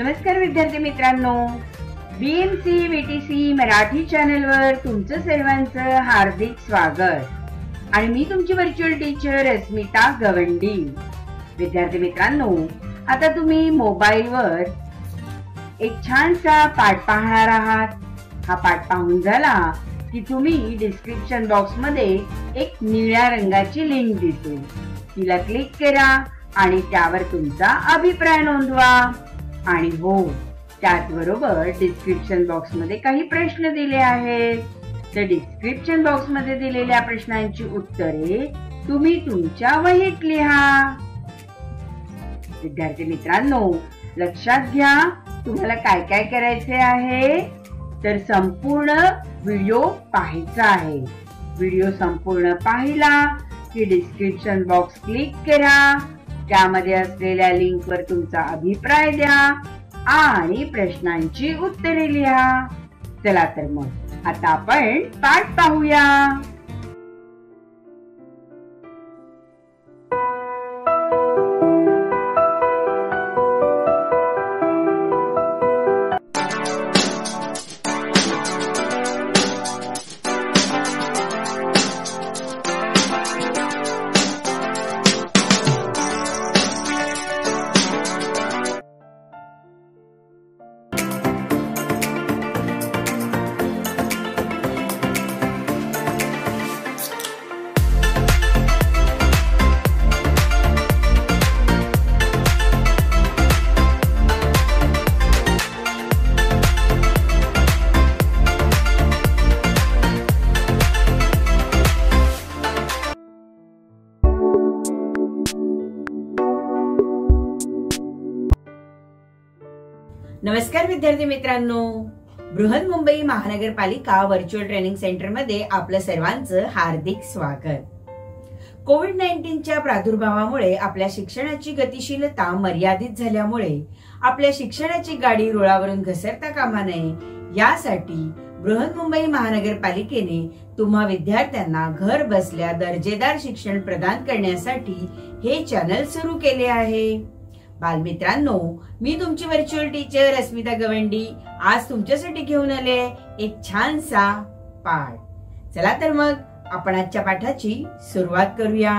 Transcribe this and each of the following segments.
नमस्कार विद्यार्थी मित्रांनो, BMC VTC मराठी चॅनलवर तुमचं सर्वांचं हार्दिक स्वागत। आणि मी तुमची व्हर्च्युअल टीचर अस्मिता गवंडी। विद्यार्थी मित्रांनो, आता तुम्ही मोबाईलवर एक छानसा पाठ पाहणार आहात। हा पाठ पाहून झाला की तुम्ही डिस्क्रिप्शन बॉक्स मध्ये एक निळ्या रंगाची लिंक दिसेल, तिला क्लिक करा आणि त्यावर तुमचा अभिप्राय नोंदवा। आणि हो, त्याचबरोबर डिस्क्रिप्शन बॉक्स मध्ये काही प्रश्न दिले आहेत। तर डिस्क्रिप्शन बॉक्स मध्ये दिलेल्या प्रश्नांची उत्तरे तुम्ही तुमच्या वहीत लिहा। विद्यार्थी मित्रांनो, लक्षात घ्या तुम्हाला काय काय करायचे आहे। तर संपूर्ण व्हिडिओ पाहायचा आहे। व्हिडिओ संपूर्ण पाहिला की डिस्क्रिप्शन बॉक्स क्लिक करा, त्यामध्ये असलेल्या लिंकवर तुमचा अभिप्राय द्या आणि प्रश्नांची उत्तरे लिहा। चला तर मग आता आपण पाठ पाहूया। नमस्कार विद्यार्थी मित्रांनो, बृहन्मुंबई महानगरपालिका व्हर्च्युअल ट्रेनिंग सेंटर मध्ये आपलं सर्वांचं हार्दिक स्वागत। कोविड-19च्या प्रादुर्भावामुळे आपल्या शिक्षणाची गतिशीलता मर्यादित झाल्यामुळे आपल्या शिक्षणाची गाडी रुळावरून घसरता कामा नये, यासाठी बृहन्मुंबई महानगरपालिकेने तुम्हा विद्यार्थ्यांना घर बसल्या दर्जेदार शिक्षण प्रदान करण्यासाठी हे चॅनल सुरू केले आहे। बालमित्रांनो, मी तुमची व्हर्च्युअल टीचर अस्मिता गवंडी आज तुमच्यासाठी घेऊन आले एक छानसा पाठ। चला तर मग आपण आजच्या पाठाची सुरुवात करूया।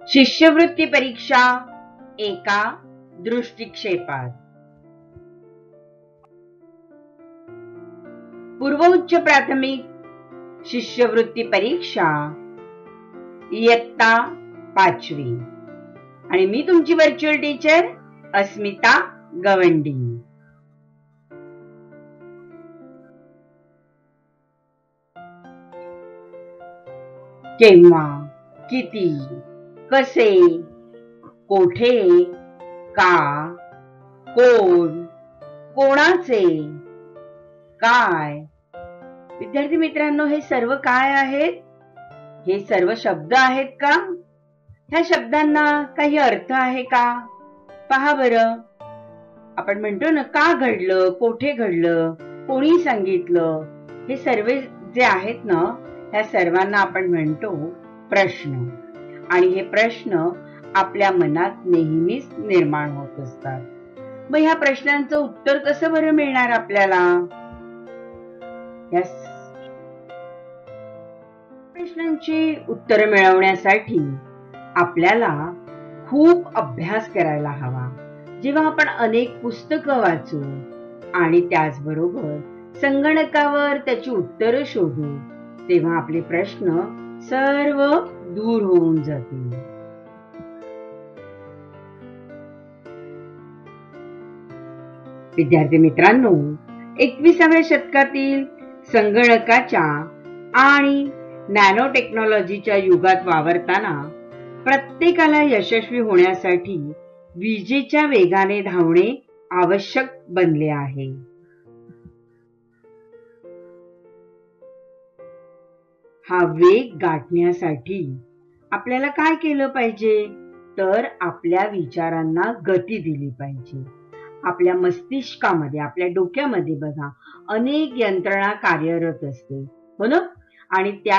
शिष्यवृत्ती परीक्षा एका दृष्टिक्षेपात। पूर्व उच्च प्राथमिक शिष्यवृत्ती परीक्षा इयत्ता 5वी आणि मी तुमची व्हर्च्युअल टीचर अस्मिता गवंडी। केव्हा, किती, कसे, कोठे, का, कोण, कोणाचे, काय। विद्यार्थी मित्रांनो, हे सर्व काय आहेत? हे सर्व शब्द आहेत का? ह्या शब्दांना काही अर्थ आहे का? पहा बरं, आपण म्हणतो ना, का घडलं, कोठे घडलं, कोणी सांगितलं, हे सर्व जे आहेत ना, ह्या सर्वांना आपण म्हणतो प्रश्न। आणि हे प्रश्न आपल्या मनात नेहमीच निर्माण होत असतात। मग ह्या प्रश्नांचं उत्तर कसं बरं मिळणार आपल्याला? प्रश्नांची उत्तरं मिळवण्यासाठी आपल्याला खूप अभ्यास करायला हवा। जेव्हा आपण अनेक पुस्तकं वाचू आणि त्याचबरोबर संगणकावर त्याची उत्तरं शोधू, तेव्हा आपले प्रश्न सर्व दूर होऊन जातील। विद्यार्थी मित्रांनो, 21व्या शतकातील संगणकाच्या आणि नॅनो टेक्नॉलॉजीच्या युगात वावरताना प्रत्येकाला यशस्वी होण्यासाठी विजेच्या वेगाने धावणे आवश्यक बनले आहे। हा वेग गाठण्यासाठी आपल्याला काय केलं पाहिजे? तर आपल्या विचारांना गती दिली पाहिजे। आपल्या मस्तिष्कामध्ये, आपल्या डोक्यामध्ये बघा, अनेक यंत्रणा कार्यरत असते, हो ना? आणि त्या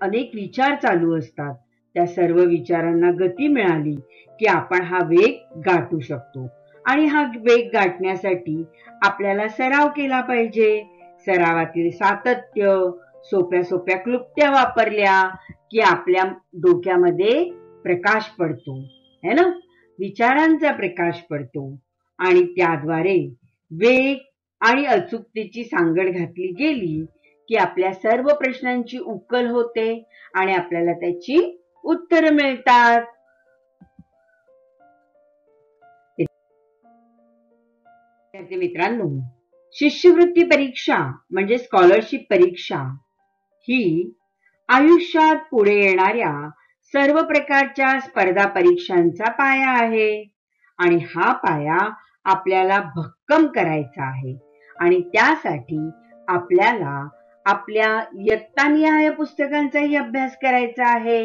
अनेक विचार चालू असतात. त्या सर्व विचारांना गती मिळाली की आपण हा वेग गाठू शकतो. आणि हा वेग गाठण्यासाठी आपल्याला सराव केला पाहिजे. सरावातील सातत्य, सोप्या सोप्या क्लुप्त्या वापरल्या की आपल्या डोक्यामध्ये प्रकाश पडतो, है ना? विचारांचा प्रकाश पडतो आणि त्याद्वारे वेग आणि अचूकतेची सांगड घातली गेली की आपल्या सर्व प्रश्नांची उकल होते आणि आपल्याला त्याची उत्तर मिळतात. मित्रांनो, शिष्यवृत्ती परीक्षा म्हणजे स्कॉलरशिप परीक्षा ही आयुष्यात पुढे येणाऱ्या सर्व प्रकारच्या स्पर्धा परीक्षांचा पाया आहे आणि हा पाया आपल्याला भक्कम करायचा आहे आणि त्यासाठी आपल्याला आपल्या इयत्तानिहाय पुस्तकांचाही अभ्यास करायचा आहे.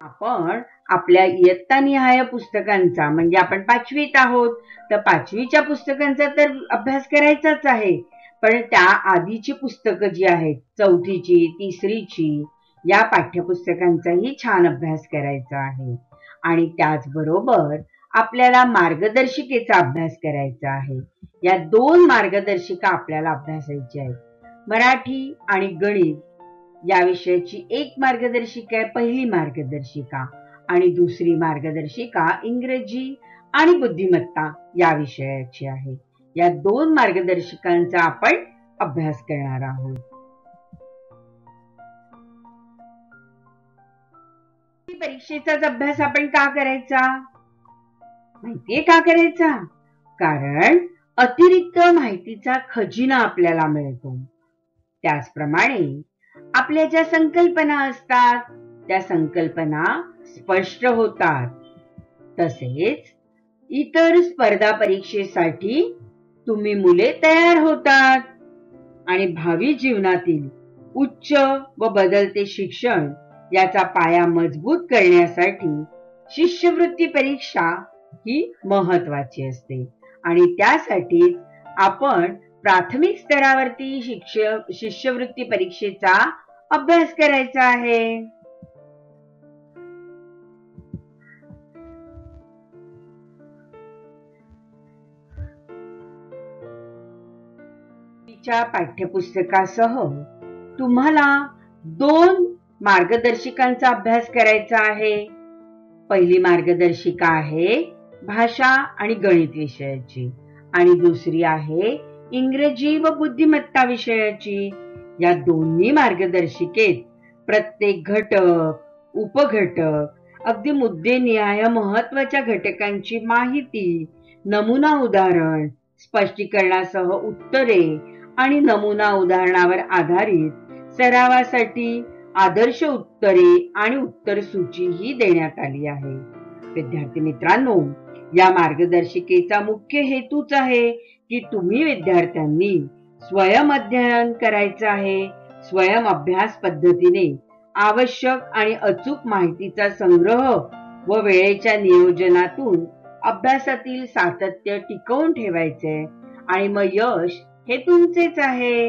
आपण आपल्या इयत्तानिहाय पुस्तकांचा म्हणजे आपण 5वीत आहोत तर 5वीच्या पुस्तकांचा तर अभ्यास करायचाच आहे, पण त्या आधीची पुस्तकं जी आहेत 4थीची 3रीची या पाठ्यपुस्तकांचाही छान अभ्यास करायचा आहे. आणि त्याचबरोबर आपल्याला मार्गदर्शिकेचा अभ्यास करायचा आहे. या 2 मार्गदर्शिका आपल्याला अभ्यासायच्या आहेत. मराठी आणि गणित या विषयाची एक मार्गदर्शिका आहे, पहिली मार्गदर्शिका, आणि दुसरी मार्गदर्शिका इंग्रजी आणि बुद्धिमत्ता या विषयाची आहे. या 2 मार्गदर्शिकांचा आपण अभ्यास करणार आहोत. परीक्षेचाच अभ्यास आपण का करायचा? माहितीये का करायचा? कारण अतिरिक्त माहितीचा खजिना आपल्याला मिळतो. त्याचप्रमाणे आपल्या ज्या संकल्पना असतात त्या संकल्पना स्पष्ट होतात. तसेच इतर स्पर्धा परीक्षेसाठी तुम्ही मुले तयार होतात आणि भावी जीवनातील उच्च व बदलते शिक्षण याचा पाया मजबूत करण्यासाठी शिष्यवृत्ती परीक्षा ही महत्वाची असते आणि त्यासाठी आपण प्राथमिक स्तरावरती शिष्यवृत्ती परीक्षेचा अभ्यास करायचा आहे. पाठ्यपुस्तकासह तुम्हाला 2 मार्गदर्शिकांचा अभ्यास करायचा आहे. पहिली मार्गदर्शिका आहे भाषा आणि गणित विषयाची आणि दुसरी आहे इंग्रजी व बुद्धिमत्ता विषयाची. या दोन्ही मार्गदर्शिकेत प्रत्येक घटक, उपघटक, अगदी मुद्देनिहाय महत्वाच्या घटकांची माहिती, नमुना उदाहरण, स्पष्टीकरणासह उत्तरे आणि नमुना उदाहरणावर आधारित सरावासाठी आदर्श उत्तरे आणि उत्तर सूची ही देण्यात आली आहे. विद्यार्थी मित्रांनो, या मार्गदर्शिकेचा मुख्य हेतूच आहे की तुम्ही विद्यार्थ्यांनी स्वयं अध्ययन करायचं आहे. स्वयं अभ्यास पद्धतीने आवश्यक आणि अचूक माहितीचा संग्रह व वेळेच्या नियोजनातून अभ्यासातील सातत्य टिकवून ठेवायचे आणि मग यश हे तुमचेच आहे.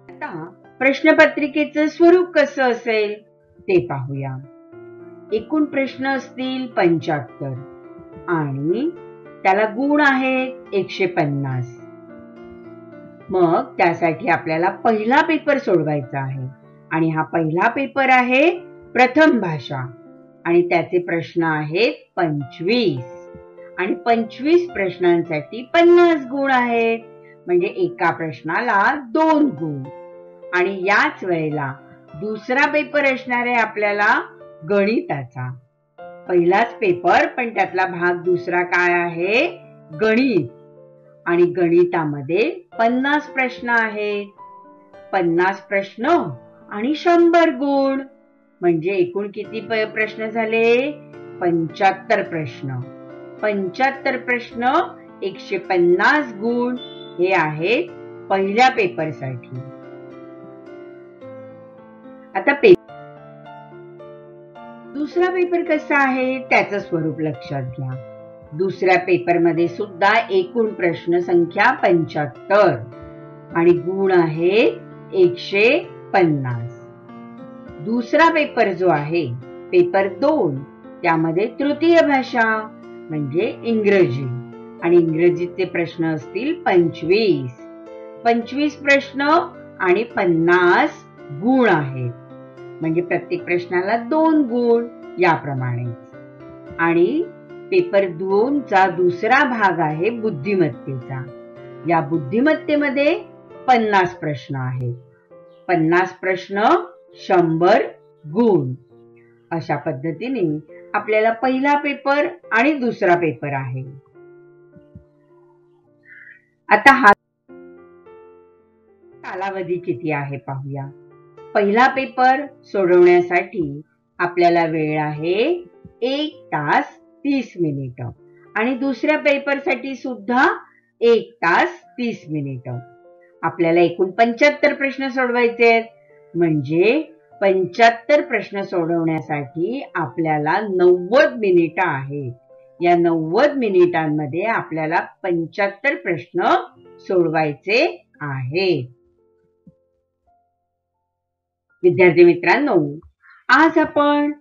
आता प्रश्नपत्रिकेचं स्वरूप कसं असेल ते पाहूया. एकूण प्रश्न असतील 75 आणि त्याला गुण आहेत 150. मग त्यासाठी आपल्याला पहिला पेपर सोडवायचा आहे आणि हा पहिला पेपर आहे प्रथम भाषा आणि त्याचे प्रश्न आहेत 25 आणि 25 प्रश्नांसाठी 50 गुण आहेत. म्हणजे एका प्रश्नाला 2 गुण. आणि याच वेळेला दुसरा पेपर असणार आहे आपल्याला गणिताचा. पहिलाच पेपर पण त्यातला भाग दुसरा काय आहे? गणित. आणि गणितामध्ये 50 प्रश्न आहेत. 50 प्रश्न आणि 100 गुण. म्हणजे एकूण किती प्रश्न झाले? 75 प्रश्न. 75 प्रश्न 150 गुण हे आहेत पहिल्या पेपरसाठी. आता दुसरा पेपर कसा आहे त्याचं स्वरूप लक्षात घ्या. दुसऱ्या पेपरमध्ये सुद्धा एकूण प्रश्न संख्या 75 आणि गुण आहे 150. दुसरा पेपर जो आहे पेपर 2 त्यामध्ये तृतीय भाषा म्हणजे इंग्रजी आणि इंग्रजीचे प्रश्न असतील 25 प्रश्न आणि 50 गुण आहेत. म्हणजे प्रत्येक प्रश्नाला 2 गुण याप्रमाणे. आणि पेपर 2 चा दुसरा भाग आहे बुद्धिमत्तेचा. या बुद्धिमत्तेमध्ये 50 प्रश्न आहेत. 50 प्रश्न 100 गुण. अशा पद्धतीने आपल्याला पहिला पेपर आणि दुसरा पेपर आहे. आता हा कालावधी किती आहे पाहूया. पहिला पेपर सोडवण्यासाठी आपल्याला वेळ आहे 1 तास 30 मिनिटं आणि दुसऱ्या पेपरसाठी सुद्धा 1 तास 30 मिनिटं. आपल्याला एकूण 75 प्रश्न सोडवायचे आहेत. म्हणजे 75 प्रश्न सोडवण्यासाठी आपल्याला 90 मिनिटं आहेत. या 90 मिनिटांमध्ये आपल्याला 75 प्रश्न सोडवायचे आहेत. विद्यार्थी मित्रांनो, आज आपण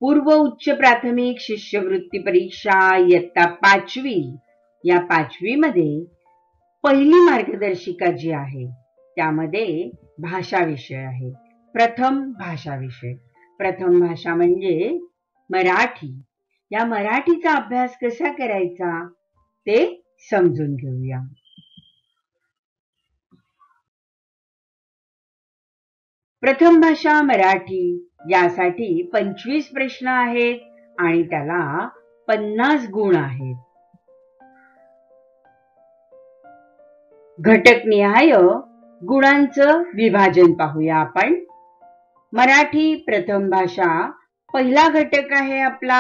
पूर्व उच्च प्राथमिक शिष्यवृत्ती परीक्षा इयत्ता 5वी या 5वी मध्ये पहिली मार्गदर्शिका जी आहे त्यामध्ये भाषा विषय आहे. प्रथम भाषा विषय. प्रथम भाषा म्हणजे मराठी. या मराठीचा अभ्यास कसा करायचा ते समजून घेऊया. प्रथम भाषा मराठी यासाठी 25 प्रश्न आहेत आणि त्याला 50 गुण आहेत. घटकनिहाय गुणांचं विभाजन पाहूया आपण. मराठी प्रथम भाषा पहिला घटक आहे आपला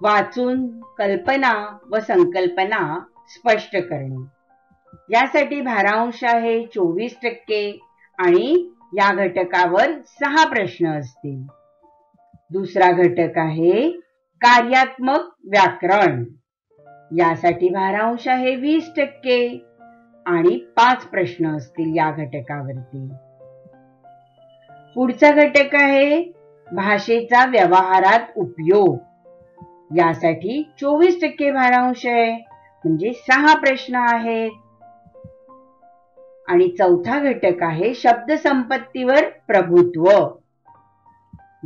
वाचून कल्पना व संकल्पना स्पष्ट करणे. यासाठी भारांश आहे 24% आणि या घटकावर 6 प्रश्न असतील. दुसरा घटक आहे कार्यात्मक व्याकरण. यासाठी भारांश आहे 20% आणि 5 प्रश्न असतील या घटकावरती. पुढचा घटक आहे भाषेचा व्यवहारात उपयोग. यासाठी 24% भारांश आहे म्हणजे 6 प्रश्न आहेत. आणि चौथा घटक आहे शब्द संपत्तीवर प्रभुत्व.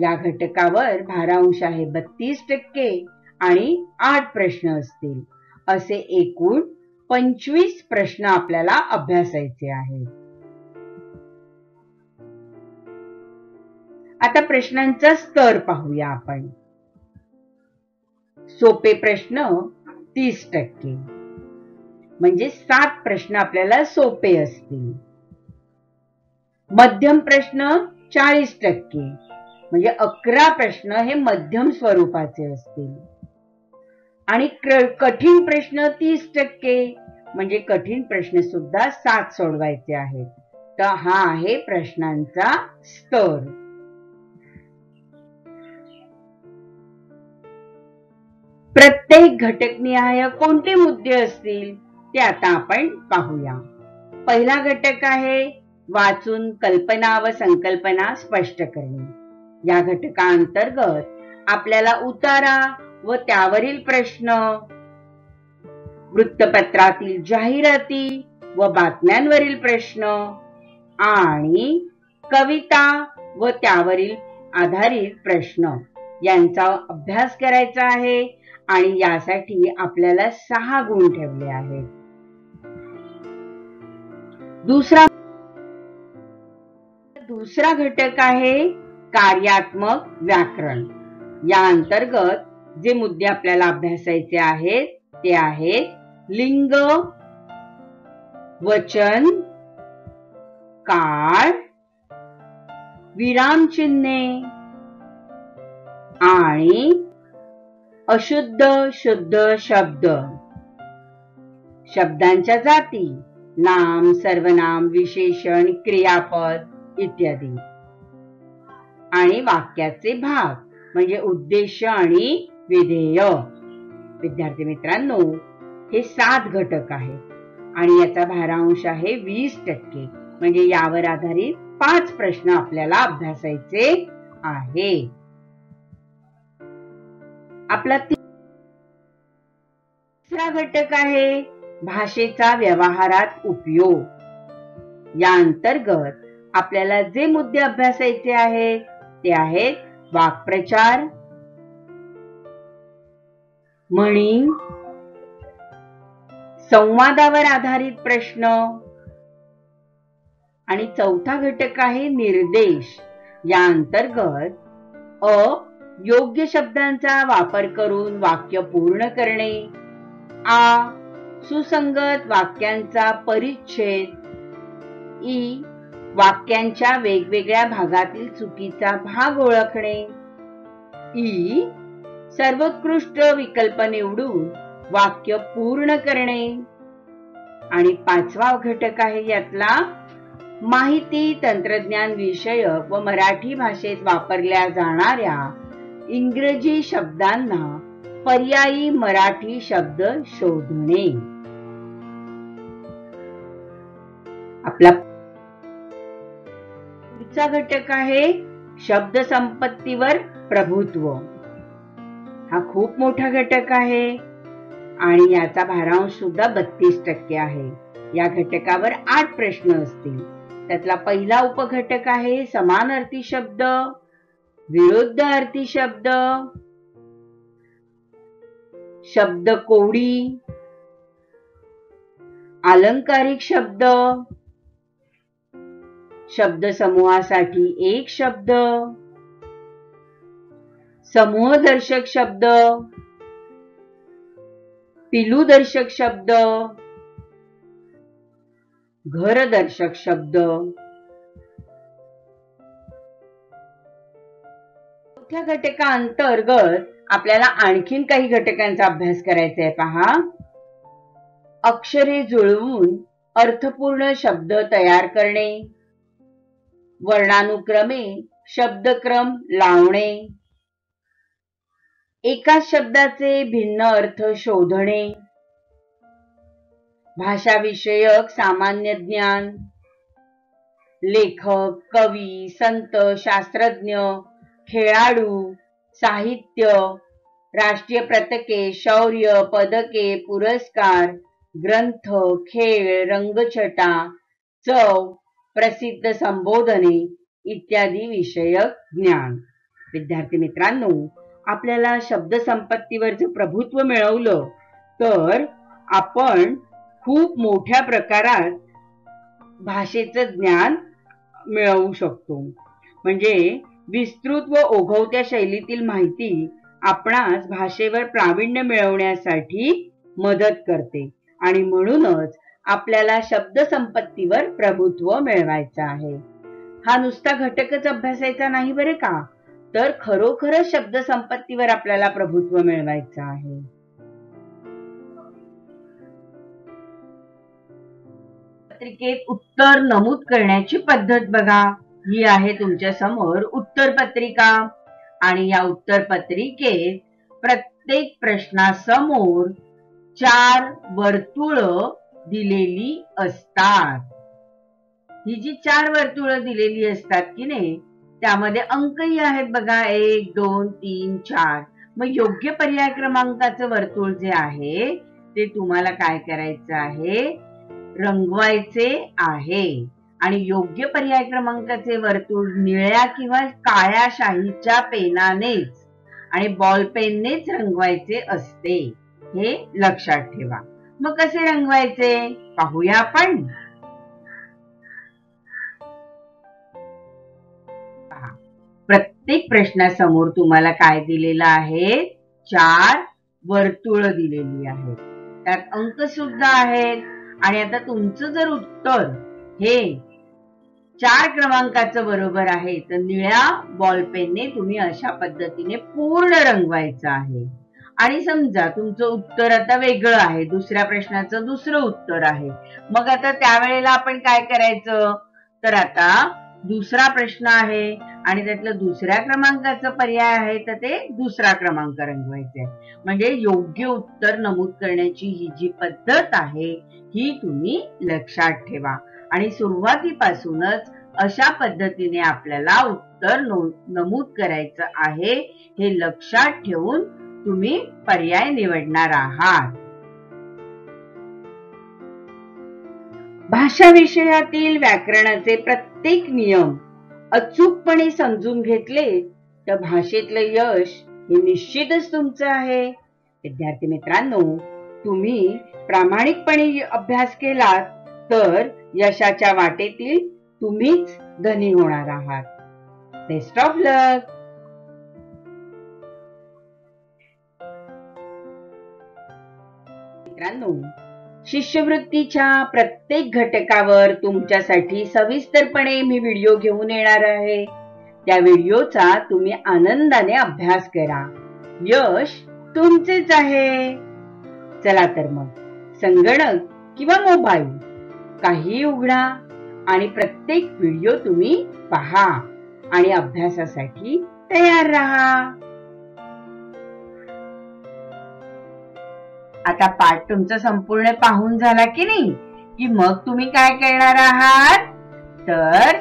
या घटकावर भारांश आहे 32% आणि 8 प्रश्न असतील. असे एकूण 25 प्रश्न आपल्याला अभ्यासायचे आहेत. आता प्रश्नांचा स्तर पाहूया आपण. सोपे प्रश्न 30%. म्हणजे 7 प्रश्न आपल्याला सोपे असतील. मध्यम प्रश्न 40%. म्हणजे 11 प्रश्न हे मध्यम स्वरूपाचे असतील. आणि कठीण प्रश्न 30%. म्हणजे कठीण प्रश्न सुद्धा 7 सोडवायचे आहेत. तर हा आहे प्रश्नांचा स्तर. प्रत्येक घटकनिहाय कोणते मुद्दे असतील ते आता आपण पाहूया. पहिला घटक आहे वाचून कल्पना व संकल्पना स्पष्ट करणे. या घटकांतर्गत आपल्याला उतारा व त्यावरील प्रश्न, वृत्तपत्रातील जाहिराती व बातम्यांवरील प्रश्न आणि कविता व त्यावरील आधारित प्रश्न यांचा अभ्यास करायचा आहे. आणि यासाठी आपल्याला 6 गुण ठेवले आहेत. दुसरा घटक आहे कार्यात्मक व्याकरण. या अंतर्गत जे मुद्दे आपल्याला अभ्यासायचे आहेत ते आहेत लिंग, वचन, काळ, विरामचिन्हे आणि अशुद्ध शुद्ध शब्द, शब्दांच्या जाती, नाम, सर्वनाम, विशेषण, क्रियापद इत्यादी आणि वाक्याचे भाग म्हणजे उद्देश आणि विधेय. विद्यार्थी मित्रांनो, हे 7 घटक आहेत आणि याचा भारांश आहे 20%. म्हणजे यावर आधारित 5 प्रश्न आपल्याला अभ्यासायचे आहे. आपला तिसरा घटक आहे भाषेचा व्यवहारात उपयोग. या अंतर्गत आपल्याला जे मुद्दे अभ्यासायचे आहेत ते आहेत वाक्प्रचार, म्हणी, संवादावर आधारित प्रश्न आणि चौथा घटक आहे निर्देश. या अंतर्गत योग्य शब्दांचा वापर करून वाक्य पूर्ण करणे, सुसंगत वाक्यांचा परिच्छेद, वाक्यांच्या वेगवेगळ्या भागातील चुकीचा भाग ओळखणे, सर्वोत्कृष्ट विकल्प निवडून वाक्य पूर्ण करणे आणि 5वा घटक आहे यातला माहिती तंत्रज्ञान विषयक व मराठी भाषेत वापरल्या जाणाऱ्या इंग्रजी शब्दांना पर्यायी मराठी शब्द शोधणे. आपला पुढचा घटक आहे शब्द संपत्तीवर प्रभुत्व. हा खूप मोठा घटक आहे आणि याचा भारांश सुद्धा 32% आहे. या घटकावर 8 प्रश्न असतील. त्यातला पहिला उपघटक आहे समानार्थी शब्द, विरुद्ध अर्थी शब्द, शब्दकोडी, अलंकारिक शब्द, शब्दसमूहासाठी एक शब्द, समूहदर्शक शब्द, पिलूदर्शक शब्द, घरदर्शक शब्द. चौथ्या घटकाअंतर्गत आपल्याला आणखीन काही घटकांचा अभ्यास करायचा आहे. पहा, अक्षरे जुळवून अर्थपूर्ण शब्द तयार करणे, वर्णानुक्रमे शब्दक्रम लावणे, एकाच शब्दाचे भिन्न अर्थ शोधणे, भाषाविषयक सामान्य ज्ञान, लेखक, कवी, संत, शास्त्रज्ञ, खेळाडू, साहित्य, राष्ट्रीय पताके, शौर्य पदके, पुरस्कार, ग्रंथ, खेळ, रंगछटा, चव, प्रसिद्ध संबोधने इत्यादी विषयक ज्ञान. विद्यार्थी मित्रांनो, आपल्याला शब्द संपत्तीवर जर प्रभुत्व मिळवलं तर आपण खूप मोठ्या प्रकारात भाषेचं ज्ञान मिळवू शकतो. म्हणजे विस्तृत व ओघवत्या शैलीतील माहिती आपणास भाषेवर प्रावीण्य मिळवण्यासाठी मदत करते आणि म्हणूनच आपल्याला शब्द संपत्तीवर प्रभुत्व मिळवायचं आहे. हा नुसता घटकच अभ्यासायचा नाही बरे का, तर खरोखर शब्द संपत्तीवर आपल्याला प्रभुत्व मिळवायचं आहे. पत्रिकेत उत्तर नमूद करण्याची पद्धत बघा. ही आहे तुमच्या समोर उत्तर पत्रिका आणि या उत्तर पत्रिकेत प्रत्येक प्रश्नासमोर 4 वर्तुळ दिलेली असतात. ही जी 4 वर्तुळ दिलेली असतात की नाही, त्यामध्ये अंकही आहेत बघा, 1 2 3 4. मग योग्य पर्याय क्रमांकाचं वर्तुळ जे आहे ते तुम्हाला काय करायचं आहे, रंगवायचे आहे. आणि योग्य पर्याय क्रमांकाचे वर्तुळ निळ्या किंवा काळ्या शाईच्या पेनानेच आणि बॉल पेननेच रंगवायचे असते, हे लक्षात ठेवा. मग कसे रंगवायचे पाहूया आपण. प्रत्येक प्रश्नासमोर तुम्हाला काय दिलेलं आहे, 4 वर्तुळ दिलेली आहेत. त्यात अंक सुद्धा आहेत. आणि आता तुमचं जर उत्तर हे 4 क्रमांकाचं बरोबर आहे तर निळ्या बॉल पेनने तुम्ही अशा पद्धतीने पूर्ण रंगवायचं आहे. आणि समजा तुमचं उत्तर आता वेगळं आहे, दुसऱ्या प्रश्नाचं दुसरं उत्तर आहे, मग आता त्यावेळेला आपण काय करायचं, तर आता दुसरा प्रश्न आहे आणि त्यातलं दुसऱ्या क्रमांकाचं पर्याय आहे तर ते दुसरा क्रमांक रंगवायचा आहे. म्हणजे योग्य उत्तर नमूद करण्याची ही जी पद्धत आहे ही तुम्ही लक्षात ठेवा आणि सुरुवातीपासूनच अशा पद्धतीने आपल्याला उत्तर नमूद करायचं आहे हे लक्षात ठेवून तुम्ही पर्याय निवडणार आहात. भाषा विषयातील व्याकरणाचे प्रत्येक नियम अचूकपणे समजून घेतले तर भाषेतलं यश हे निश्चितच तुमचं आहे. विद्यार्थी मित्रांनो, तुम्ही प्रामाणिकपणे अभ्यास केलात तर यशाच्या वाटेतील तुम्हीच धनी होणार आहात. बेस्ट ऑफ लक. मित्रांनो, शिष्यवृत्तीच्या प्रत्येक घटकावर तुमच्यासाठी सविस्तरपणे मी व्हिडिओ घेऊन येणार आहे. त्या व्हिडिओचा तुम्ही आनंदाने अभ्यास करा. यश तुमचेच आहे. चला तर मग संगणक किंवा मोबाईल काही उघडा आणि प्रत्येक व्हिडिओ तुम्ही पहा आणि अभ्यासासाठी तयार राहा. आता पाठ तुमचा संपूर्ण पाहून झाला की नाही, की मग तुम्ही काय करणार आहात तर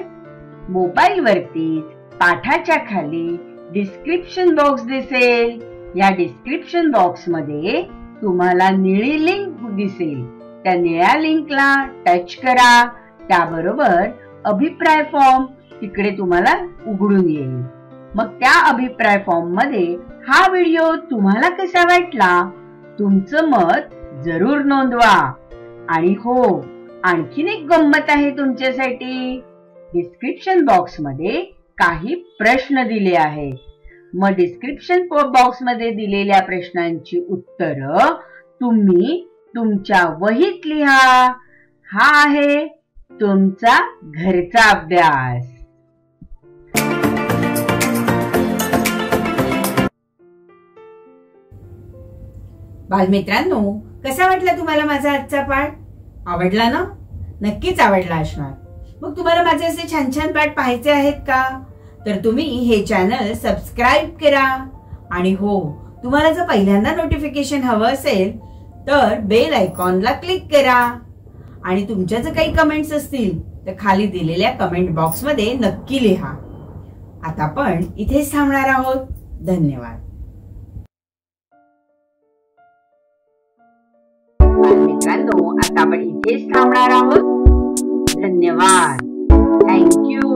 मोबाईल वरती पाठाच्या खाली डिस्क्रिप्शन बॉक्स दिसेल. या डिस्क्रिप्शन बॉक्स मध्ये तुम्हाला निळी लिंक दिसेल. त्या निळ्या लिंकला टच करा. त्याबरोबर अभिप्राय फॉर्म तिकडे तुम्हाला उघडून येईल. मग त्या अभिप्राय फॉर्म मध्ये हा व्हिडिओ तुम्हाला कसा वाटला तुमचं मत जरूर नोंदवा. आणि हो, आणखीन एक गंमत आहे तुमच्यासाठी. डिस्क्रिप्शन बॉक्स मध्ये काही प्रश्न दिले आहेत. मग डिस्क्रिप्शन बॉक्स मध्ये दिलेल्या प्रश्नांची उत्तरं तुम्ही तुमच्या वहीत लिहा. हा आहे तुमचा घरचा अभ्यास. बालमित्रांनो, कसा वाटला तुम्हाला माझा आजचा पाठ? आवडला ना? नक्कीच आवडला असणार. मग तुम्हाला माझे असे छान छान पाठ पाहायचे आहेत का? तर तुम्ही हे चॅनल सबस्क्राईब करा. आणि हो, तुम्हाला जर पहिल्यांदा नोटिफिकेशन हवं असेल तर बेल आयकॉनला क्लिक करा. आणि तुमच्या जर काही कमेंट्स असतील तर खाली दिलेल्या कमेंट बॉक्स मध्ये नक्की लिहा. आता आपण इथेच थांबणार आहोत. धन्यवाद. मित्रांनो, आता आपण इथेच थांबणार आहोत. धन्यवाद. थँक्यू.